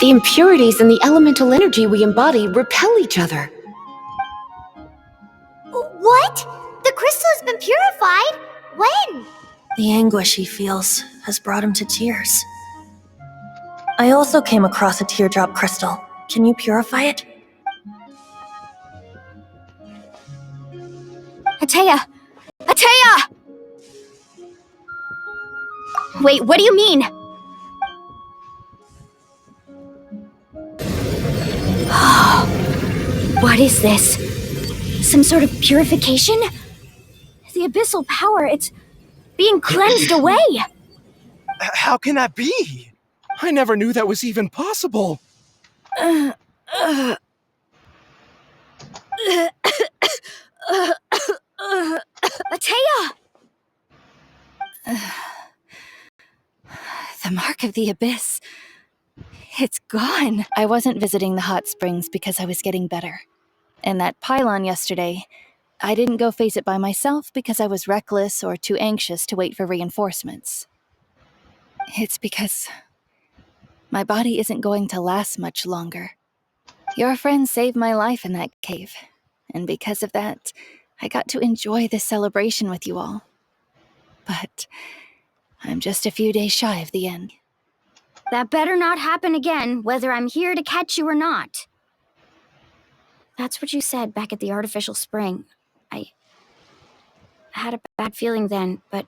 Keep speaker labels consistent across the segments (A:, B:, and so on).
A: The impurities and the elemental energy we embody repel each other.
B: What? The crystal has been purified? When?
C: The anguish he feels has brought him to tears. I also came across a teardrop crystal. Can you purify it?
B: Ateya! Ateya! Wait, what do you mean? What is this? Some sort of purification? The abyssal power, it's being cleansed away!
D: How can that be? I never knew that was even possible.
B: Ateya! The mark of the abyss. It's gone.
E: I wasn't visiting the hot springs because I was getting better. And that pylon yesterday, I didn't go face it by myself because I was reckless or too anxious to wait for reinforcements. It's because my body isn't going to last much longer. Your friend saved my life in that cave, and because of that, I got to enjoy this celebration with you all. But I'm just a few days shy of the end.
B: That better not happen again, whether I'm here to catch you or not. That's what you said back at the artificial spring. I had a bad feeling then, but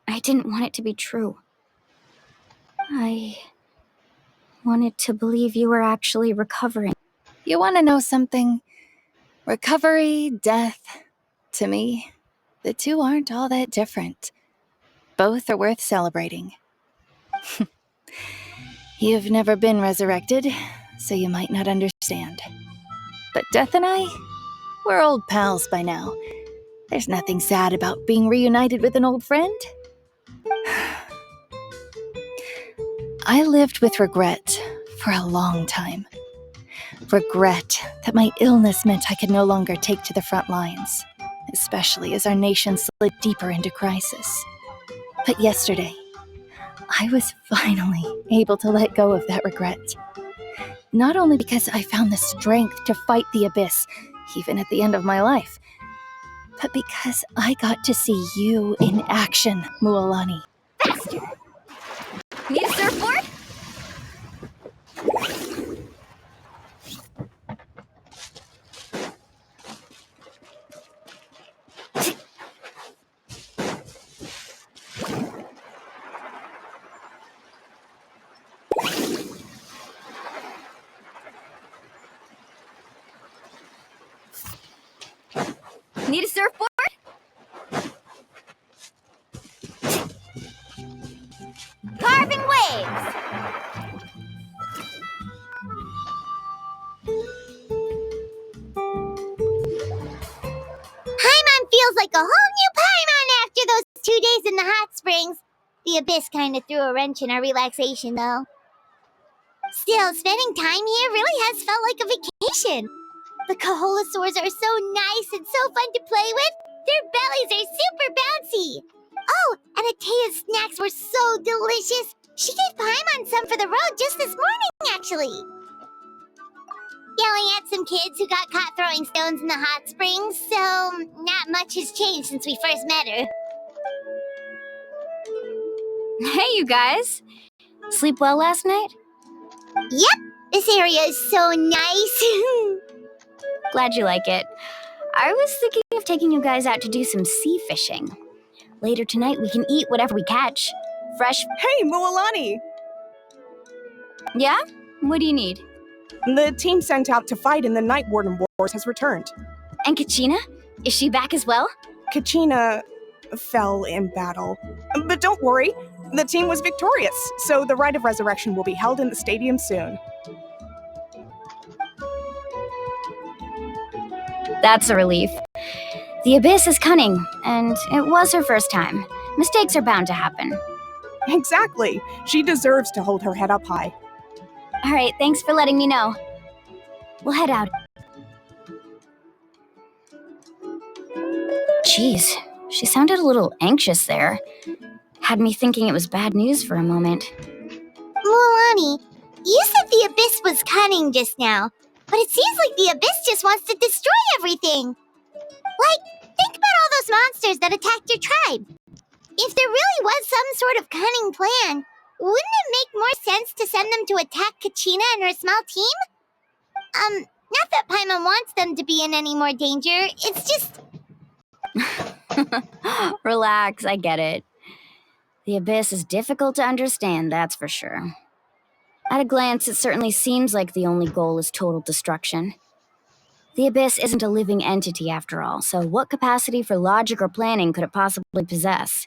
B: I didn't want it to be true. I wanted to believe you were actually recovering.
E: You want to know something? Recovery, death, to me, the two aren't all that different. Both are worth celebrating. You've never been resurrected, so you might not understand. But Death and I, we're old pals by now. There's nothing sad about being reunited with an old friend. I lived with regret for a long time. Regret that my illness meant I could no longer take to the front lines, especially as our nation slid deeper into crisis. But yesterday, I was finally able to let go of that regret. Not only because I found the strength to fight the abyss, even at the end of my life, but because I got to see you in action, Mualani.
B: Faster! Need a surfboard? Need a surfboard? Carving waves! Paimon feels like a whole new Paimon after those 2 days in the hot springs. The abyss kind of threw a wrench in our relaxation, though. Still, spending time here really has felt like a vacation. The Kaholasaurs are so nice and so fun to play with. Their bellies are super bouncy. Oh, and Atea's snacks were so delicious. She gave Paimon some for the road just this morning, actually. Yelling at some kids who got caught throwing stones in the hot springs, so not much has changed since we first met her. Hey, you guys. Sleep well last night? Yep, this area is so nice. Glad you like it. I was thinking of taking you guys out to do some sea fishing. Later tonight, we can eat whatever we catch. Fresh.
F: Hey, Mualani!
B: Yeah? What do you need?
F: The team sent out to fight in the Night Warden Wars has returned.
B: And Kachina? Is she back as well?
F: Kachina fell in battle. But don't worry, the team was victorious, so the rite of resurrection will be held in the stadium soon.
B: That's a relief. The Abyss is cunning, and it was her first time. Mistakes are bound to happen.
F: Exactly. She deserves to hold her head up high.
B: Alright, thanks for letting me know. We'll head out. Jeez, she sounded a little anxious there. Had me thinking it was bad news for a moment.
G: Mualani,
B: You said the Abyss was cunning just now, but it seems like the Abyss just wants to destroy everything. Like, think about all those monsters that attacked your tribe. If there really was some sort of cunning plan, wouldn't it make more sense to send them to attack Kachina and her small team? Not that Paimon wants them to be in any more danger, it's just...
G: Relax, I get it. The Abyss is difficult to understand, that's for sure. At a glance, it certainly seems like the only goal is total destruction. The Abyss isn't a living entity after all, so what capacity for logic or planning could it possibly possess?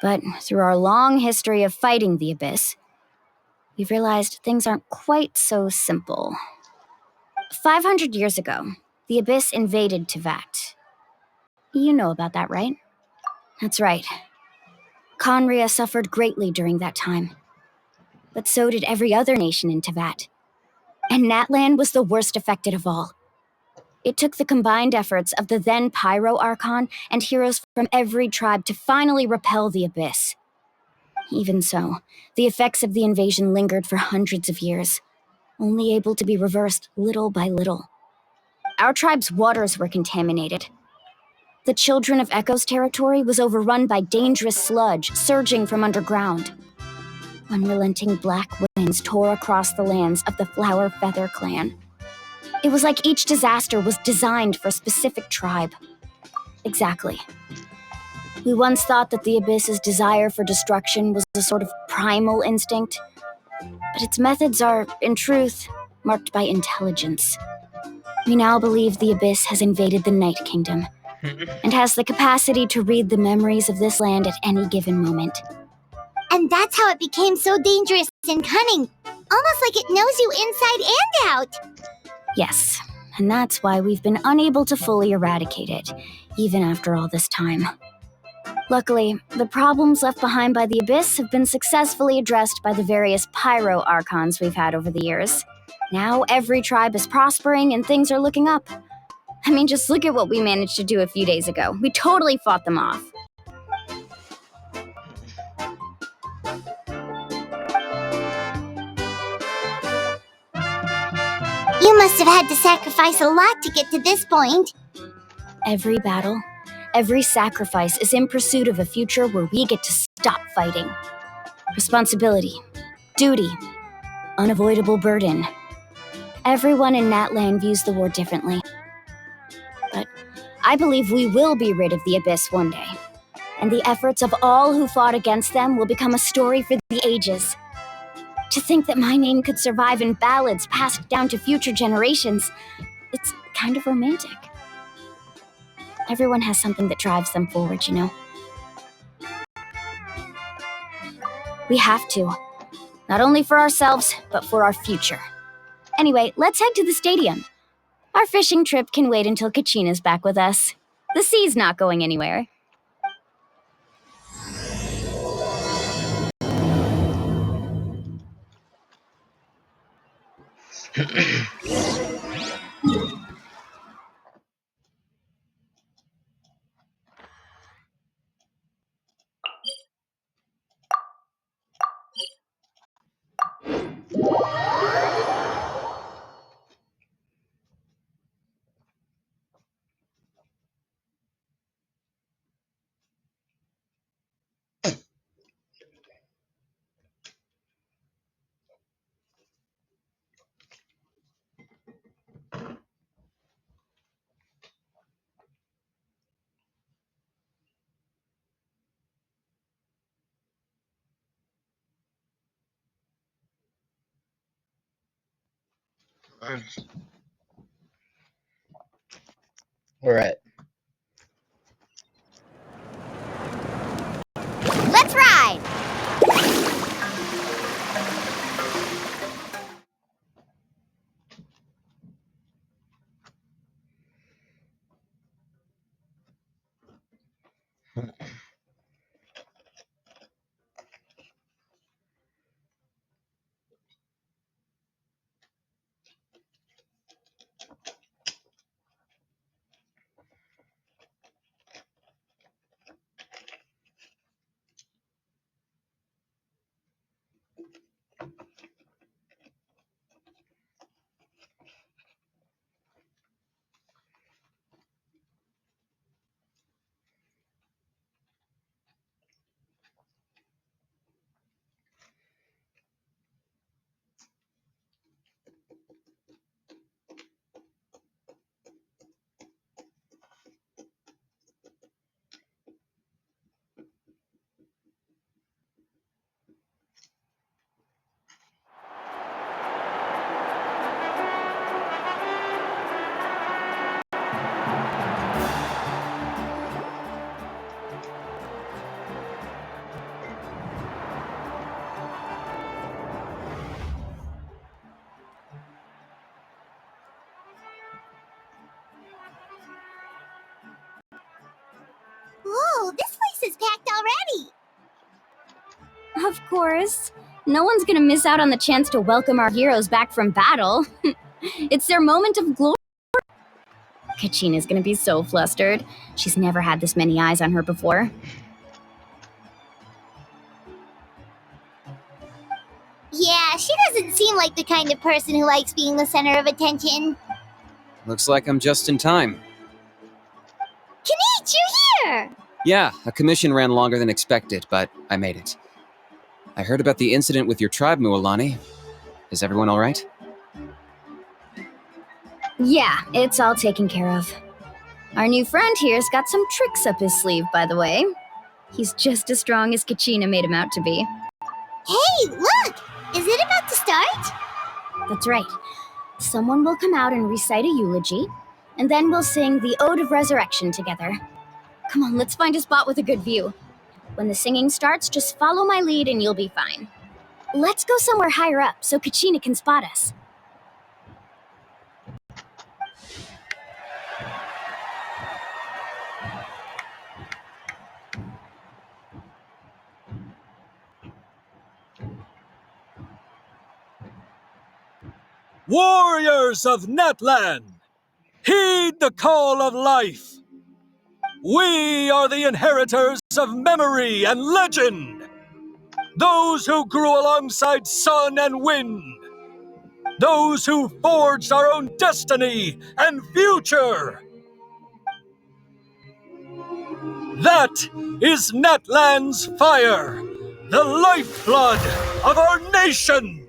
G: But through our long history of fighting the Abyss, we've realized things aren't quite so simple. 500 years ago, the Abyss invaded Tevat. You know about that, right? That's right. Conria suffered greatly during that time. But so did every other nation in Tevat. And Natlan was the worst affected of all. It took the combined efforts of the then Pyro Archon and heroes from every tribe to finally repel the Abyss. Even so, the effects of the invasion lingered for hundreds of years, only able to be reversed little by little. Our tribe's waters were contaminated. The Children of Echo's territory was overrun by dangerous sludge surging from underground. Unrelenting black winds tore across the lands of the Flower Feather clan. It was like each disaster was designed for a specific tribe. Exactly. We once thought that the Abyss's desire for destruction was a sort of primal instinct, but its methods are, in truth, marked by intelligence. We now believe the Abyss has invaded the Night Kingdom, and has the capacity to read the memories of this land at any given moment.
B: And that's how it became so dangerous and cunning. Almost like it knows you inside and out.
G: Yes, and that's why we've been unable to fully eradicate it, even after all this time. Luckily, the problems left behind by the Abyss have been successfully addressed by the various Pyro Archons we've had over the years. Now every tribe is prospering and things are looking up. I mean, just look at what we managed to do a few days ago. We totally fought them off.
B: You must have had to sacrifice a lot to get to this point.
G: Every battle, every sacrifice is in pursuit of a future where we get to stop fighting. Responsibility, duty, unavoidable burden. Everyone in Natlan views the war differently. But I believe we will be rid of the Abyss one day. And the efforts of all who fought against them will become a story for the ages. To think that my name could survive in ballads passed down to future generations, it's kind of romantic. Everyone has something that drives them forward, you know? We have to. Not only for ourselves, but for our future. Anyway, let's head to the stadium. Our fishing trip can wait until Kachina's back with us. The sea's not going anywhere.
H: Alright.
B: Let's ride!
G: Of course. No one's gonna miss out on the chance to welcome our heroes back from battle. It's their moment of glory. Kachina's gonna be so flustered. She's never had this many eyes on her before.
B: Yeah, she doesn't seem like the kind of person who likes being the center of attention.
I: Looks like I'm just in time.
B: Kanich, you're here!
I: Yeah, a commission ran longer than expected, but I made it. I heard about the incident with your tribe, Mualani. Is everyone all right?
G: Yeah, it's all taken care of. Our new friend here's got some tricks up his sleeve, by the way. He's just as strong as Kachina made him out to be.
B: Hey, look! Is it about to start?
G: That's right. Someone will come out and recite a eulogy, and then we'll sing the Ode of Resurrection together. Come on, let's find a spot with a good view. When the singing starts, just follow my lead and you'll be fine. Let's go somewhere higher up so Kachina can spot us.
J: Warriors of Natlan, heed the call of life. We are the inheritors of memory and legend. Those who grew alongside sun and wind. Those who forged our own destiny and future. That is Natlan's fire, the lifeblood of our nation.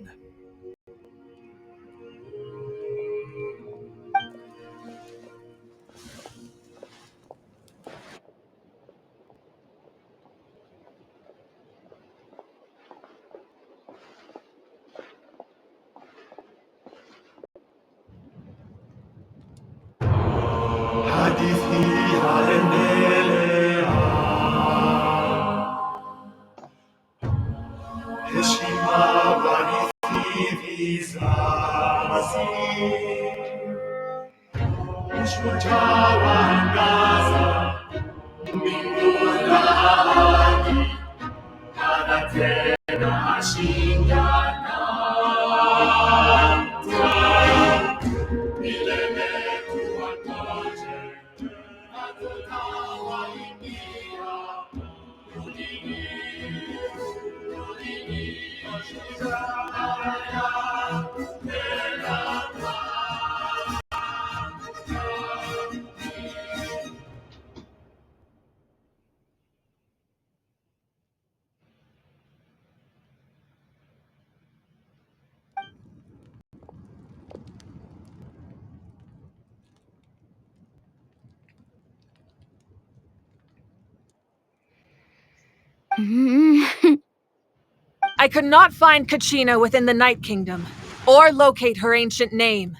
K: I could not find Kachina within the Night Kingdom, or locate her ancient name.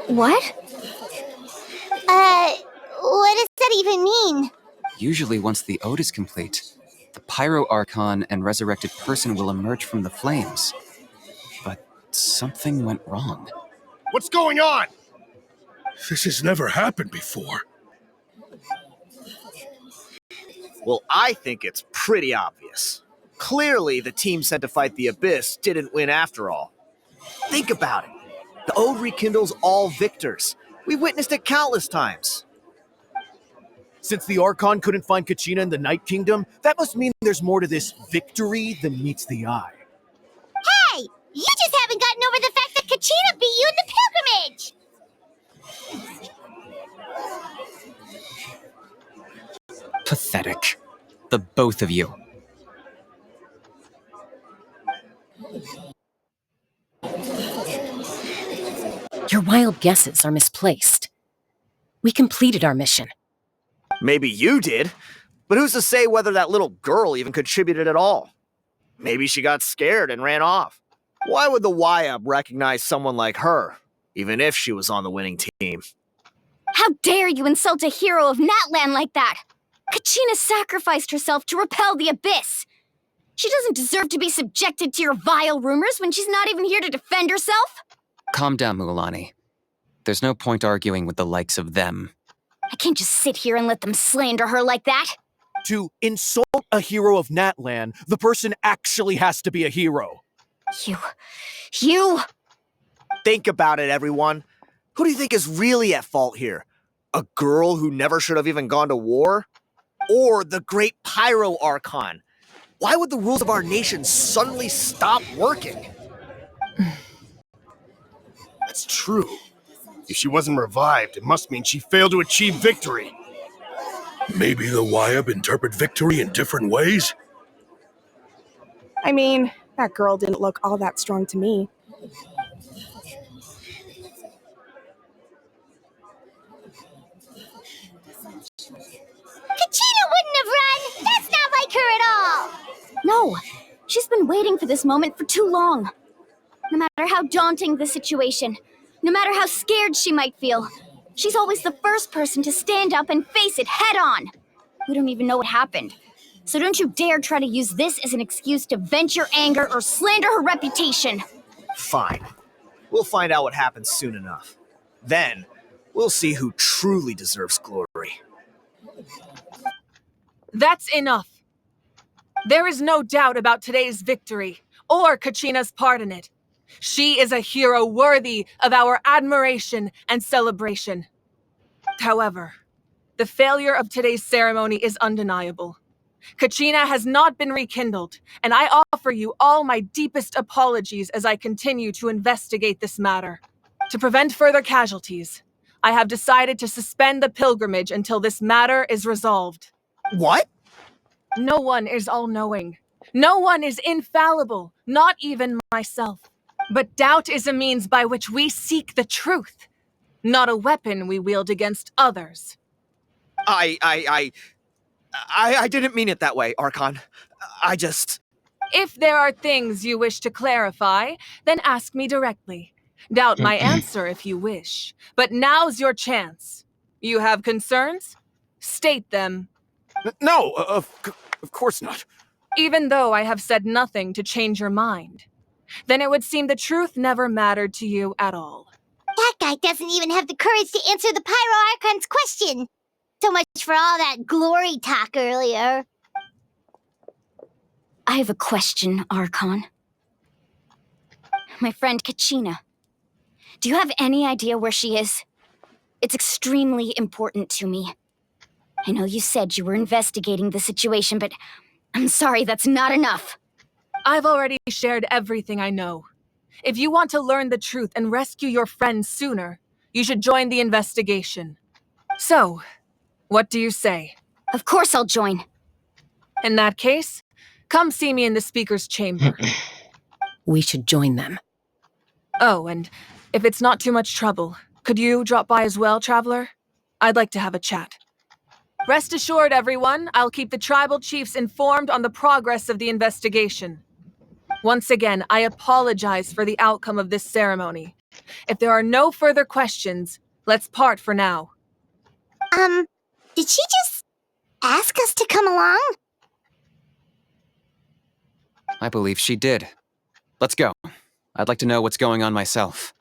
G: What?
B: What does that even mean?
I: Usually once the ode is complete, the Pyro Archon and resurrected person will emerge from the flames. But something went wrong.
L: What's going on? This has never happened before.
M: Well, I think it's pretty obvious. Clearly, the team sent to fight the Abyss didn't win after all. Think about it. The Ode rekindles all victors. We've witnessed it countless times. Since the Archon couldn't find Kachina in the Night Kingdom, that must mean there's more to this victory than meets the eye.
B: Hey! You just haven't gotten over the fact that Kachina beat you in the pilgrimage!
I: Pathetic. The both of you.
N: Your wild guesses are misplaced. We completed our mission.
M: Maybe you did, but who's to say whether that little girl even contributed at all? Maybe she got scared and ran off. Why would the YUB recognize someone like her, even if she was on the winning team?
G: How dare you insult a hero of Natlan like that? Kachina sacrificed herself to repel the Abyss. She doesn't deserve to be subjected to your vile rumors when she's not even here to defend herself.
I: Calm down, Mualani. There's no point arguing with the likes of them.
G: I can't just sit here and let them slander her like that.
M: To insult a hero of Natlan, the person actually has to be a hero.
G: You!
M: Think about it, everyone. Who do you think is really at fault here? A girl who never should have even gone to war? Or the great Pyro Archon? Why would the rules of our nation suddenly stop working?
L: That's true. If she wasn't revived, it must mean she failed to achieve victory. Maybe the Wyab interpret victory in different ways?
F: I mean, that girl didn't look all that strong to me.
B: Kachina wouldn't have run! That's not like her at all!
G: No! She's been waiting for this moment for too long. No matter how daunting the situation, no matter how scared she might feel, she's always the first person to stand up and face it head on. We don't even know what happened. So don't you dare try to use this as an excuse to vent your anger or slander her reputation.
M: Fine. We'll find out what happens soon enough. Then, we'll see who truly deserves glory.
K: That's enough. There is no doubt about today's victory, or Kachina's part in it. She is a hero worthy of our admiration and celebration. However, the failure of today's ceremony is undeniable. Kachina has not been rekindled, and I offer you all my deepest apologies as I continue to investigate this matter. To prevent further casualties, I have decided to suspend the pilgrimage until this matter is resolved.
M: What?
K: No one is all-knowing. No one is infallible, not even myself. But doubt is a means by which we seek the truth, not a weapon we wield against others.
M: I didn't mean it that way, Archon. I just...
K: If there are things you wish to clarify, then ask me directly. Doubt my answer if you wish. But now's your chance. You have concerns? State them.
D: No, of course not.
K: Even though I have said nothing to change your mind, then it would seem the truth never mattered to you at all.
B: That guy doesn't even have the courage to answer the Pyro Archon's question. So much for all that glory talk earlier.
G: I have a question, Archon. My friend Kachina. Do you have any idea where she is? It's extremely important to me. I know you said you were investigating the situation, but I'm sorry, that's not enough.
K: I've already shared everything I know. If you want to learn the truth and rescue your friend sooner, you should join the investigation. So, what do you say?
G: Of course I'll join.
K: In that case, come see me in the speaker's chamber.
N: We should join them.
K: Oh, and if it's not too much trouble, could you drop by as well, Traveler? I'd like to have a chat. Rest assured, everyone, I'll keep the tribal chiefs informed on the progress of the investigation. Once again, I apologize for the outcome of this ceremony. If there are no further questions, let's part for now.
B: Did she just ask us to come along?
I: I believe she did. Let's go. I'd like to know what's going on myself.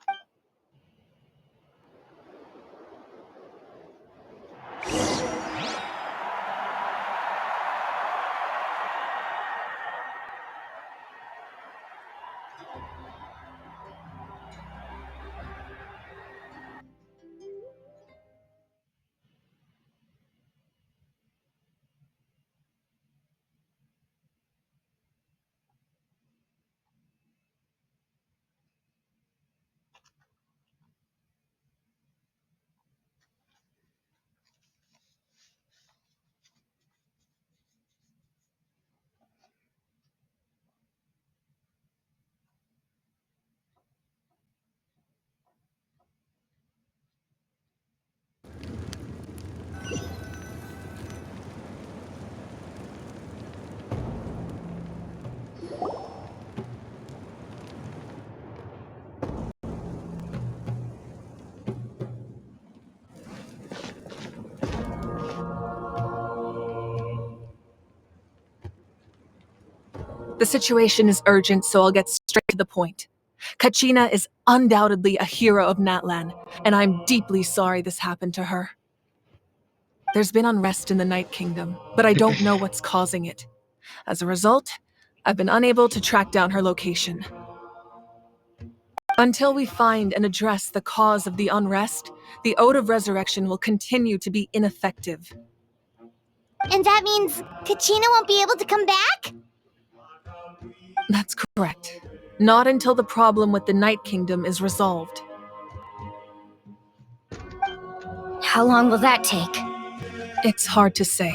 K: The situation is urgent, so I'll get straight to the point. Kachina is undoubtedly a hero of Natlan, and I'm deeply sorry this happened to her. There's been unrest in the Night Kingdom, but I don't know what's causing it. As a result, I've been unable to track down her location. Until we find and address the cause of the unrest, the Ode of Resurrection will continue to be ineffective.
B: And that means Kachina won't be able to come back?
K: That's correct. Not until the problem with the Night Kingdom is resolved.
G: How long will that take?
K: It's hard to say.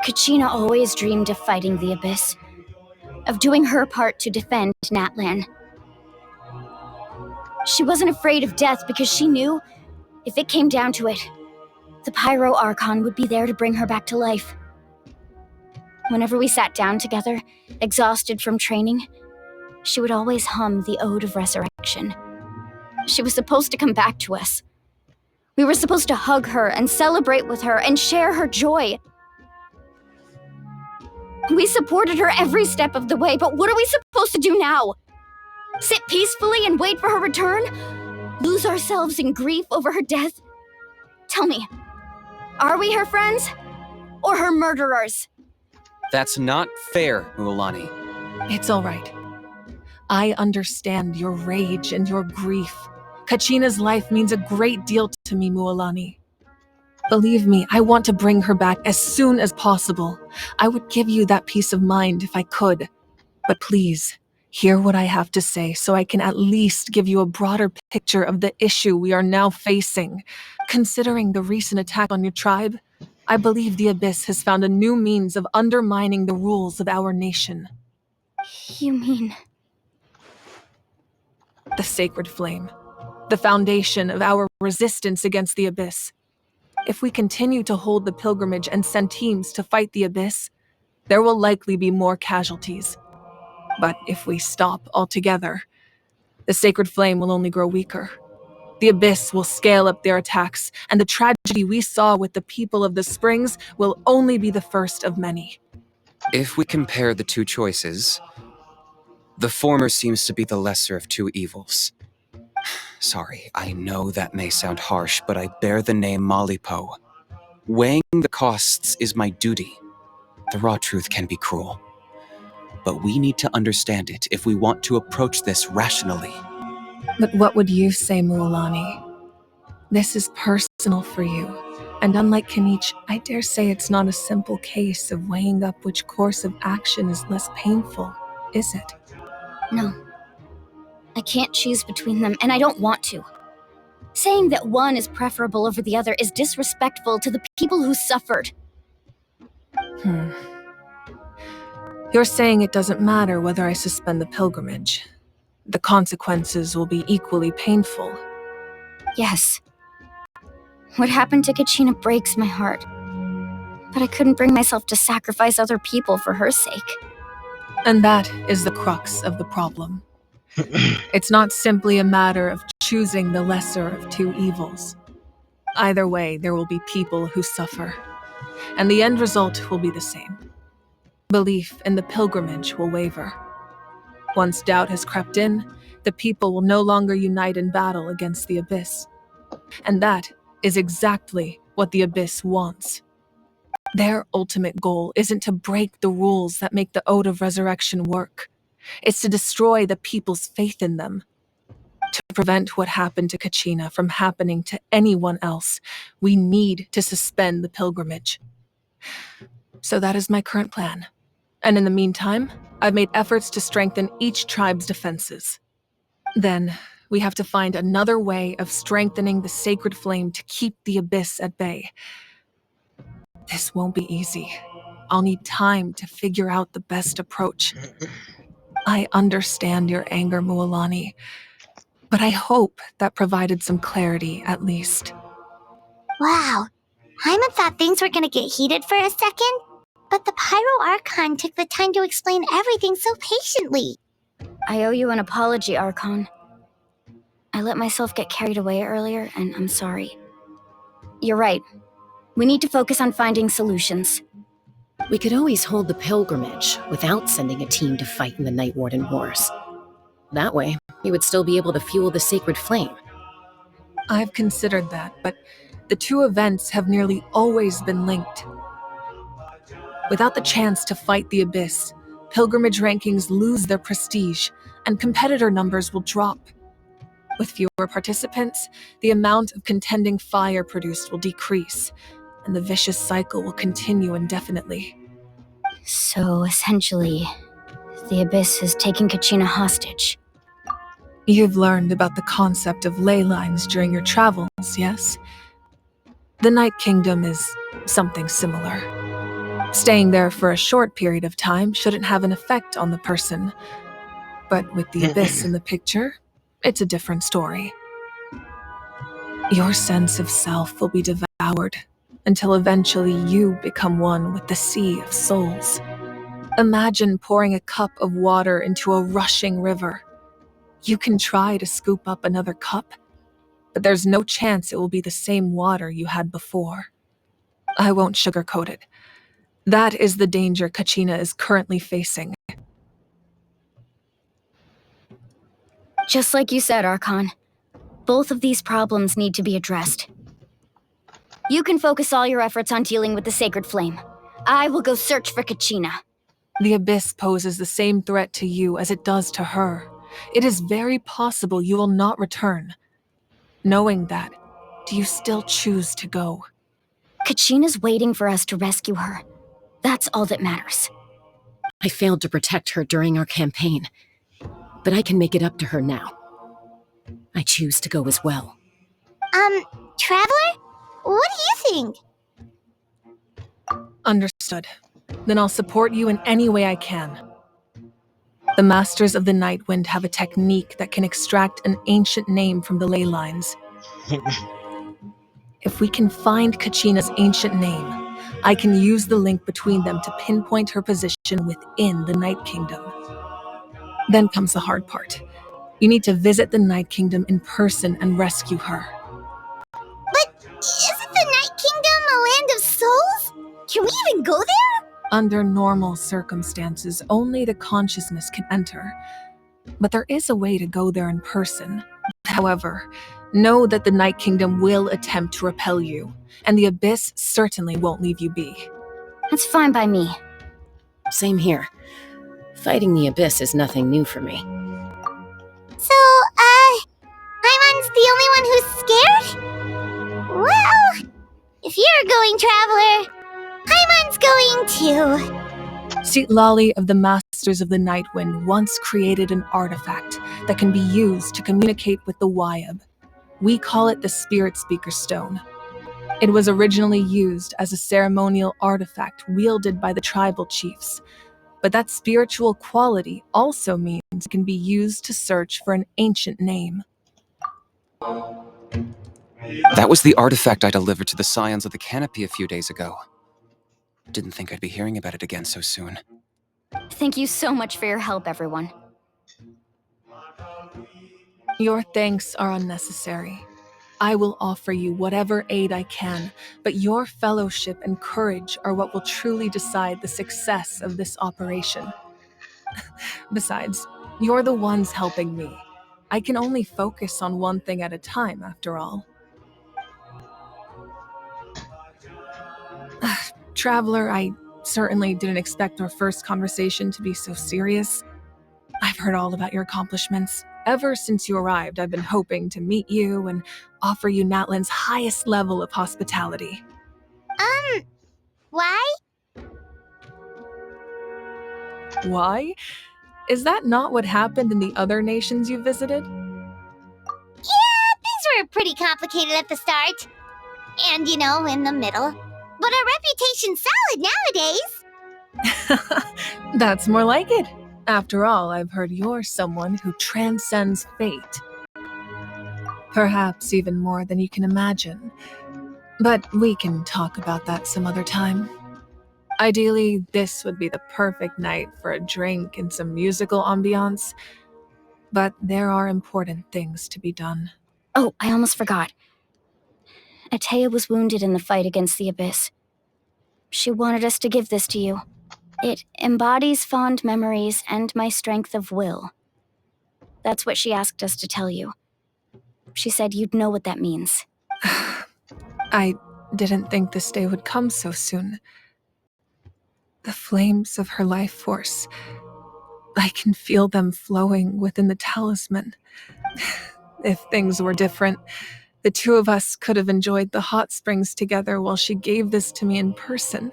G: Kachina always dreamed of fighting the Abyss, of doing her part to defend Natlan. She wasn't afraid of death because she knew, if it came down to it, the Pyro Archon would be there to bring her back to life. Whenever we sat down together, exhausted from training, she would always hum the Ode of Resurrection. She was supposed to come back to us. We were supposed to hug her and celebrate with her and share her joy. We supported her every step of the way, but what are we supposed to do now? Sit peacefully and wait for her return? Lose ourselves in grief over her death? Tell me, are we her friends or her murderers?
I: That's not fair, Mualani.
K: It's all right. I understand your rage and your grief. Kachina's life means a great deal to me, Mualani. Believe me, I want to bring her back as soon as possible. I would give you that peace of mind if I could. But please, hear what I have to say so I can at least give you a broader picture of the issue we are now facing. Considering the recent attack on your tribe, I believe the Abyss has found a new means of undermining the rules of our nation.
G: You mean...
K: The Sacred Flame. The foundation of our resistance against the Abyss. If we continue to hold the pilgrimage and send teams to fight the Abyss, there will likely be more casualties. But if we stop altogether, the Sacred Flame will only grow weaker. The Abyss will scale up their attacks, and the tragedy we saw with the people of the Springs will only be the first of many.
I: If we compare the two choices, the former seems to be the lesser of two evils. Sorry, I know that may sound harsh, but I bear the name Malipo. Weighing the costs is my duty. The raw truth can be cruel. But we need to understand it if we want to approach this rationally.
K: But what would you say, Mualani? This is personal for you, and unlike Kanich, I dare say it's not a simple case of weighing up which course of action is less painful, is it?
G: No. I can't choose between them, and I don't want to. Saying that one is preferable over the other is disrespectful to the people who suffered.
K: You're saying it doesn't matter whether I suspend the pilgrimage. The consequences will be equally painful.
G: Yes. What happened to Kachina breaks my heart. But I couldn't bring myself to sacrifice other people for her sake.
K: And that is the crux of the problem. It's not simply a matter of choosing the lesser of two evils. Either way, there will be people who suffer, and the end result will be the same. Belief in the pilgrimage will waver. Once doubt has crept in, the people will no longer unite in battle against the Abyss. And that is exactly what the Abyss wants. Their ultimate goal isn't to break the rules that make the Ode of Resurrection work. It's to destroy the people's faith in them. To prevent what happened to Kachina from happening to anyone else, we need to suspend the pilgrimage. So that is my current plan. And in the meantime, I've made efforts to strengthen each tribe's defenses. Then, we have to find another way of strengthening the Sacred Flame to keep the Abyss at bay. This won't be easy. I'll need time to figure out the best approach. I understand your anger, Mualani, but I hope that provided some clarity at least.
B: Wow. Hyman thought things were gonna get heated for a second, but the Pyro Archon took the time to explain everything so patiently.
G: I owe you an apology, Archon. I let myself get carried away earlier, and I'm sorry. You're right. We need to focus on finding solutions.
N: We could always hold the pilgrimage without sending a team to fight in the Night Warden Wars. That way, we would still be able to fuel the Sacred Flame.
K: I've considered that, but The two events have nearly always been linked. Without the chance to fight the Abyss, pilgrimage rankings lose their prestige, and competitor numbers will drop. With fewer participants, the amount of contending fire produced will decrease, and the vicious cycle will continue indefinitely.
G: So, essentially, the Abyss has taken Kachina hostage.
K: You've learned about the concept of ley lines during your travels, yes? The Night Kingdom is something similar. Staying there for a short period of time shouldn't have an effect on the person. But with the Abyss in the picture, it's a different story. Your sense of self will be devoured until eventually you become one with the sea of souls. Imagine pouring a cup of water into a rushing river. You can try to scoop up another cup, but there's no chance it will be the same water you had before. I won't sugarcoat it. That is the danger Kachina is currently facing.
G: Just like you said, Archon, both of these problems need to be addressed. You can focus all your efforts on dealing with the Sacred Flame. I will go search for Kachina.
K: The Abyss poses the same threat to you as it does to her. It is very possible you will not return. Knowing that, do you still choose to go?
G: Kachina's waiting for us to rescue her. That's all that matters.
N: I failed to protect her during our campaign, but I can make it up to her now. I choose to go as well.
B: Traveler? What do you think?
K: Understood. Then I'll support you in any way I can. The Masters of the Nightwind have a technique that can extract an ancient name from the ley lines. If we can find Kachina's ancient name, I can use the link between them to pinpoint her position within the Night Kingdom. Then comes the hard part. You need to visit the Night Kingdom in person and rescue her.
B: But isn't the Night Kingdom a land of souls? Can we even go there?
K: Under normal circumstances, only the consciousness can enter. But there is a way to go there in person. However, know that the Night Kingdom will attempt to repel you, and the Abyss certainly won't leave you be.
G: That's fine by me.
N: Same here. Fighting the Abyss is nothing new for me.
B: So, Paimon's the only one who's scared? Well, if you're going, Traveler, Paimon's going too.
K: Lali of the Masters of the Nightwind once created an artifact that can be used to communicate with the Wyab. We call it the Spirit Speaker Stone. It was originally used as a ceremonial artifact wielded by the tribal chiefs, but that spiritual quality also means it can be used to search for an ancient name.
I: That was the artifact I delivered to the Scions of the Canopy a few days ago. Didn't think I'd be hearing about it again so soon.
G: Thank you so much for your help, everyone.
K: Your thanks are unnecessary. I will offer you whatever aid I can, but your fellowship and courage are what will truly decide the success of this operation. Besides, you're the ones helping me. I can only focus on one thing at a time, after all. Traveler, I certainly didn't expect our first conversation to be so serious. I've heard all about your accomplishments. Ever since you arrived, I've been hoping to meet you and offer you Natlan's highest level of hospitality.
B: Why?
K: Why? Is that not what happened in the other nations you visited?
B: Yeah, things were pretty complicated at the start. And, in the middle. But our reputation's solid nowadays.
K: That's more like it. After all, I've heard you're someone who transcends fate. Perhaps even more than you can imagine. But we can talk about that some other time. Ideally, this would be the perfect night for a drink and some musical ambiance. But there are important things to be done.
G: Oh, I almost forgot. Atea was wounded in the fight against the Abyss. She wanted us to give this to you. It embodies fond memories and my strength of will. That's what she asked us to tell you. She said you'd know what that means.
K: I didn't think this day would come so soon. The flames of her life force, I can feel them flowing within the talisman. If things were different, the two of us could have enjoyed the hot springs together while she gave this to me in person.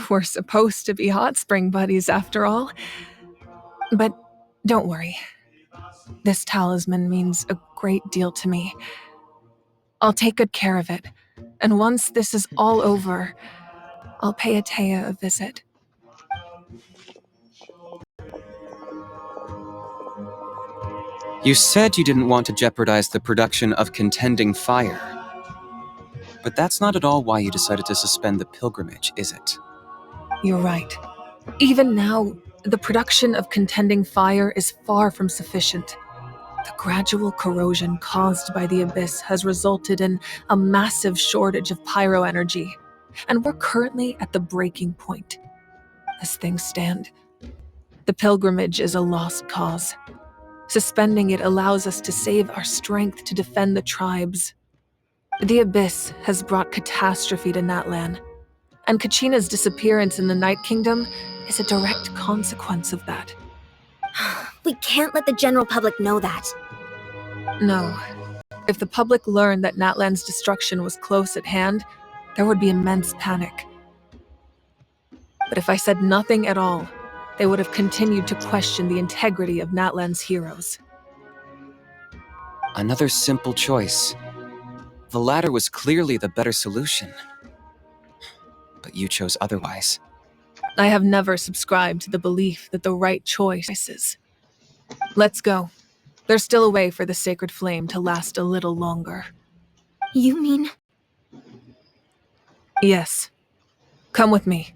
K: We're supposed to be hot spring buddies after all. But don't worry. This talisman means a great deal to me. I'll take good care of it, and once this is all over, I'll pay Atea a visit.
I: You said you didn't want to jeopardize the production of Contending Fire. But that's not at all why you decided to suspend the pilgrimage, is it?
K: You're right. Even now, the production of Contending Fire is far from sufficient. The gradual corrosion caused by the Abyss has resulted in a massive shortage of pyro energy, and we're currently at the breaking point. As things stand, the pilgrimage is a lost cause. Suspending it allows us to save our strength to defend the tribes. The Abyss has brought catastrophe to Natlan, and Kachina's disappearance in the Night Kingdom is a direct consequence of that.
B: We can't let the general public know that.
K: No. If the public learned that Natlan's destruction was close at hand, there would be immense panic. But if I said nothing at all, they would have continued to question the integrity of Natlan's heroes.
I: Another simple choice. The latter was clearly the better solution. But you chose otherwise.
K: I have never subscribed to the belief that the right choice is. Let's go. There's still a way for the sacred flame to last a little longer.
B: You mean?
K: Yes. Come with me.